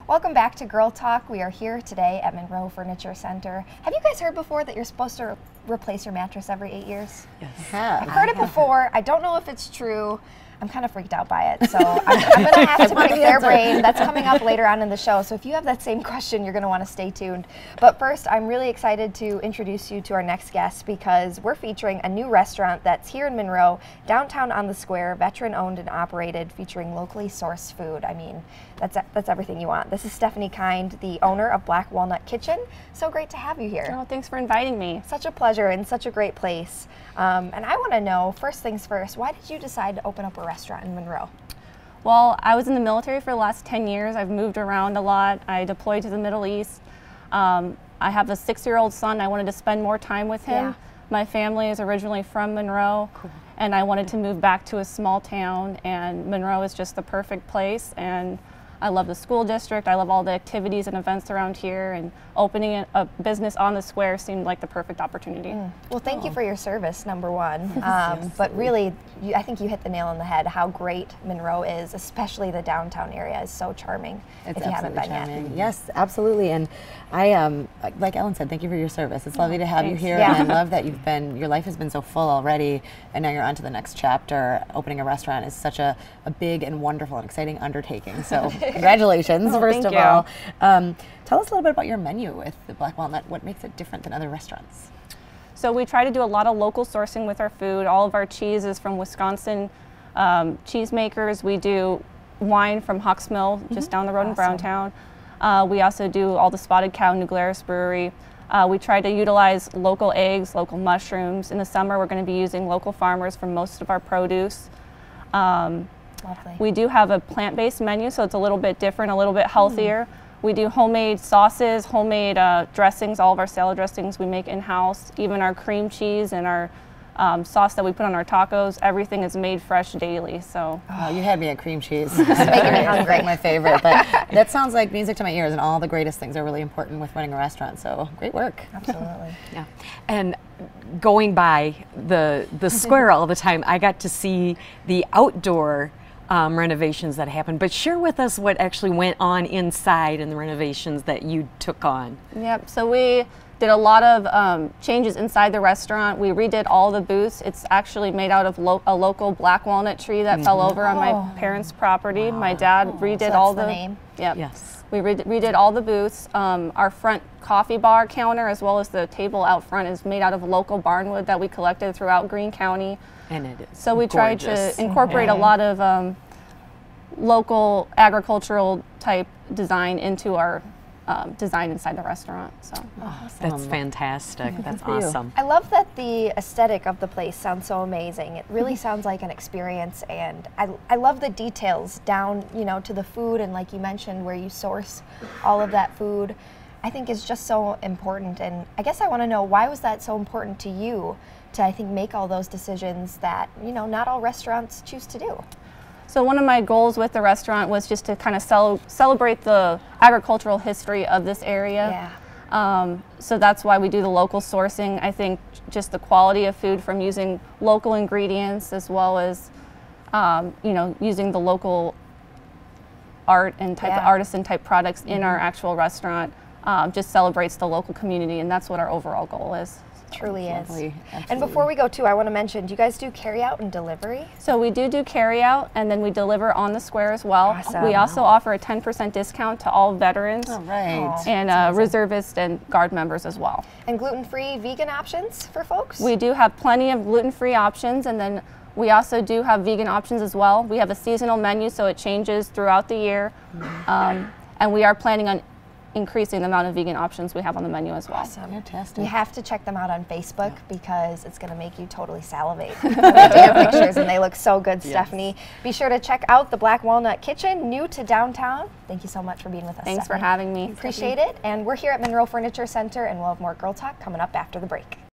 Welcome back to Girl Talk. We are here today at Monroe Furniture Center. Have you guys heard before that you're supposed to replace your mattress every 8 years? Yes. I've heard it before. I don't know if it's true. I'm kind of freaked out by it, so I'm going to have to pick their brain. That's coming up later on in the show, so if you have that same question, you're going to want to stay tuned. But first, I'm really excited to introduce you to our next guest because we're featuring a new restaurant that's here in Monroe, downtown on the square, veteran-owned and operated, featuring locally sourced food. I mean, that's everything you want. This is Stephanie Kind, the owner of Black Walnut Kitchen. So great to have you here. Oh, thanks for inviting me. Such a pleasure and such a great place. And I want to know, first things first, why did you decide to open up a restaurant in Monroe? Well, I was in the military for the last 10 years. I've moved around a lot. I deployed to the Middle East. I have a 6-year-old son. I wanted to spend more time with him. Yeah. My family is originally from Monroe, and I wanted to move back to a small town, and Monroe is just the perfect place. And I love the school district. I love all the activities and events around here, and opening a business on the square seemed like the perfect opportunity. Well, thank you for your service, number one. Yes. But really, I think you hit the nail on the head, how great Monroe is, especially the downtown area is so charming. It's if you haven't been charming. yet. Yes, absolutely. And I, like Ellen said, thank you for your service. It's lovely to have you Thanks. here, Yeah. and I love that your life has been so full already, and now you're on to the next chapter. Opening a restaurant is such a big and wonderful and exciting undertaking. So congratulations, first thank of you. all. Tell us a little bit about your menu with the Black Walnut. What makes it different than other restaurants? So we try to do a lot of local sourcing with our food. All of our cheese is from Wisconsin cheesemakers. We do wine from Huck's Mill, just down the road in Browntown. We also do all the Spotted Cow, New Glarus Brewery. We try to utilize local eggs, local mushrooms. In the summer, we're going to be using local farmers for most of our produce. Lovely. We do have a plant-based menu, so it's a little bit different, a little bit healthier. We do homemade sauces, homemade dressings. All of our salad dressings we make in-house. Even our cream cheese and our sauce that we put on our tacos, everything is made fresh daily. So Oh, you had me at cream cheese. It's making me hungry. My favorite, but that sounds like music to my ears, and all the greatest things are really important with running a restaurant. So great work. Absolutely. Yeah, and going by the square all the time, I got to see the outdoor renovations that happened. But share with us what actually went on inside and the renovations that you took on. Yep, so we did a lot of changes inside the restaurant. We redid all the booths. It's actually made out of a local black walnut tree that fell over on my parents' property. My dad redid So that's all the name? Yep. Yes. We redid all the booths. Our front coffee bar counter, as well as the table out front, is made out of local barnwood that we collected throughout Greene County. And it is So we tried gorgeous. to incorporate a lot of local agricultural type design into our design inside the restaurant. So That's fantastic. That's for you. awesome. I love that the aesthetic of the place sounds so amazing. It really sounds like an experience, and I love the details down, to the food, and like you mentioned, where you source all of that food, I think is just so important. And I guess I want to know, why was that so important to you to, I think, make all those decisions that, not all restaurants choose to do? So one of my goals with the restaurant was just to kind of celebrate the agricultural history of this area. Yeah. So that's why we do the local sourcing. I think just the quality of food from using local ingredients, as well as using the local art and type of artisan type products in our actual restaurant, just celebrates the local community, and that's what our overall goal is. Truly is. Lovely. And Absolutely. before we go too, I want to mention, do you guys do carry out and delivery? So we do carry out, and then we deliver on the square as well. Awesome. We also offer a 10% discount to all veterans All right. and reservists and guard members as well. And gluten-free, vegan options for folks? We do have plenty of gluten-free options, and then we also do have vegan options as well. We have a seasonal menu, so it changes throughout the year. And we are planning on increasing the amount of vegan options we have on the menu as well. Awesome. Fantastic. You have to check them out on Facebook because it's going to make you totally salivate. Look at your pictures, and they look so good, Stephanie. Be sure to check out the Black Walnut Kitchen, new to downtown. Thank you so much for being with us, Thanks for Stephanie. having me. Appreciate it. And we're here at Monroe Furniture Center, and we'll have more Girl Talk coming up after the break.